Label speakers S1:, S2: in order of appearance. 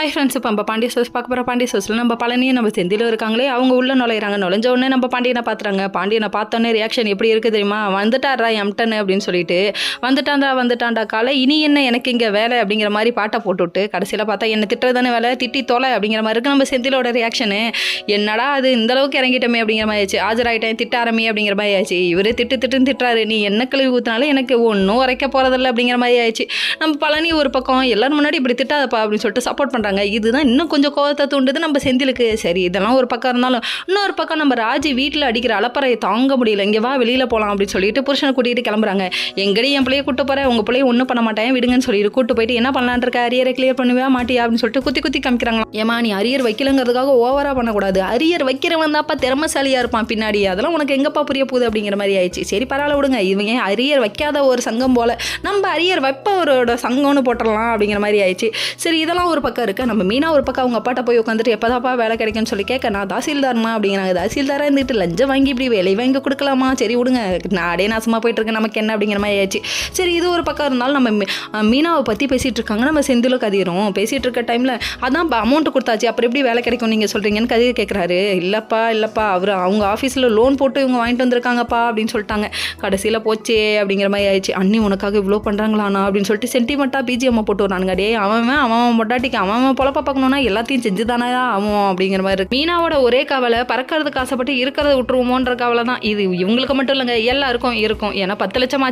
S1: Hi friends, இப்போ நம்ம Pandya stores பார்க்க போகிற பாண்டிய ஸ்டோர்ஸில் நம்ம பழனியும் நம்ம செந்திலும் இருக்காங்களே, அவங்க உள்ளே நுழையிறாங்க. நுழைஞ்ச உடனே நம்ம பாண்டியனை பார்த்துறாங்க. பாண்டியனை பார்த்தோன்னே ரியாக்ஷன் எப்படி இருக்குது தெரியுமா? வந்துட்டாரா எம்டன் அப்படின்னு சொல்லிட்டு, வந்துட்டாண்டா காலை, இனி என்ன எனக்கு இங்கே வேலை அப்படிங்கிற மாதிரி பாட்டை போட்டுவிட்டு கடைசியில் பார்த்தா என்ன திட்டுறதானே வேலை, திட்டி தொலை அப்படிங்கிற மாதிரி இருக்குது நம்ம செந்திலோட ரியாக்ஷனு. என்னடா அது இந்தளவுக்கு இறங்கிட்டோமே அப்படிங்கிற மாதிரி ஆயிடுச்சு. ஆஜராயிட்டேன் திட்ட ஆரம்பி அப்படிங்கிற மாதிரி ஆயிடுச்சு. இவர் திட்டுன்னு திட்டுறாரு. நீ என்ன கழுவி ஊற்றினாலும் எனக்கு ஒன்றும் உரைக்க போகிறதில்ல அப்படிங்கிற மாதிரி ஆயிடுச்சு. நம்ம பழனி ஒரு பக்கம் எல்லாரும் முன்னாடி இப்படி திட்டாதப்பா அப்படின்னு சொல்லிட்டு சப்போர்ட் பண்ணுறாங்க. இதுதான் இன்னும் கொஞ்சம் கோவத்தை தூண்டுது நம்ம செந்திலுக்கு. சரி, இதெல்லாம் ஒரு பக்கம் இருந்தாலும் இன்னொரு பக்கம் நம்ம ராஜி வீட்டில் அடிக்கிற அலப்பறையை தாங்க முடியல. இங்கே வா வெளியில் போகலாம் அப்படின்னு சொல்லிட்டு புருஷனை கூட்டிகிட்டு கிளம்புறாங்க. எங்கடி என் பிள்ளையை கூட்டு போகிறேன், உங்கள் பிள்ளையை ஒன்றும் பண்ண மாட்டேன் விடுங்கன்னு சொல்லிட்டு கூட்டு போயிட்டு என்ன பண்ணலான் இருக்க, அரியரை கிளியர் பண்ணுவா மாட்டியா அப்படின்னு சொல்லிட்டு குத்தி காமிக்கிறாங்க. ஏமா நீ அரியர் வைக்கலங்கிறதுக்காக ஓவராக பண்ணக்கூடாது. அரியர் வைக்கிறவன் தான்ப்பா திறமசாலியாக இருப்பான் பின்னாடி. அதெல்லாம் உனக்கு எங்கப்பா புரிய போகுது அப்படிங்கிற மாதிரி ஆயிடுச்சு. சரி பரவாயில்ல விடுங்க, இவங்க அரியர் வைக்காத ஒரு சங்கம் போல் நம்ம அரியர் வைப்பவரோட சங்கம்னு போட்டுடலாம் அப்படிங்கிற மாதிரி ஆயிடுச்சு. சரி இதெல்லாம் ஒரு பக்கம் இருக்குது. நம்ம மீனா ஒரு பக்கம் அவங்க அப்பாட்ட போய் உட்காந்துட்டு எப்போதாப்பா வேலை கிடைக்கும்னு சொல்லி கேட்க, நான் தாசில்தார்மா அப்படிங்கிறாங்க. தாசில்தாராக இருந்துட்டு லஞ்சம் வாங்கி இப்படி வேலை வாங்கி கொடுக்கலாமா? சரி விடுங்க, நாடே நாசமாக போயிட்டுருக்கு, நமக்கு என்ன அப்படிங்கிற மாதிரி ஆயிடுச்சு. சரி இது ஒரு பக்கம் இருந்தாலும் நம்ம மீனாவை பற்றி பேசிகிட்டு இருக்காங்க. நம்ம செந்திலும் கதிரும் பேசிகிட்டு இருக்க டைமில் அதான் அமௌண்ட் கொடுத்தாச்சு, அப்புறம் எப்படி வேலை கிடைக்கும் நீங்கள் சொல்கிறீங்கன்னு கதிர் கேட்குறாரு. இல்லைப்பா அவங்க ஆஃபீஸில் லோன் போட்டு இவங்க வாங்கிட்டு வந்திருக்காங்கப்பா அப்படின்னு சொல்லிட்டாங்க. கடைசியில் போச்சே அப்படிங்கிற மாதிரி ஆயிடுச்சு. அண்ணி உனக்காக இவ்வளோ பண்ணுறாங்களாண்ணா அப்படின்னு சொல்லிட்டு சென்டிமெண்ட்டாக பிஜிஎம்மை போட்டு வரானுங்க. டே அவன் மொட்டாட்டிக்கு அவன் பொழப்ப பார்க்கணுன்னா எல்லாத்தையும் செஞ்சு தானே அவன் அப்படிங்கிற மாதிரி இருக்கு. மீனாவோட ஒரே கவலை பறக்கிறதுக்கு ஆசைப்பட்டு இருக்கிறத விட்டுருவோமோன்ற கவலை தான். இது இவங்களுக்கு மட்டும் இல்லைங்க, எல்லாருக்கும் இருக்கும். ஏன்னா 10 லட்சம்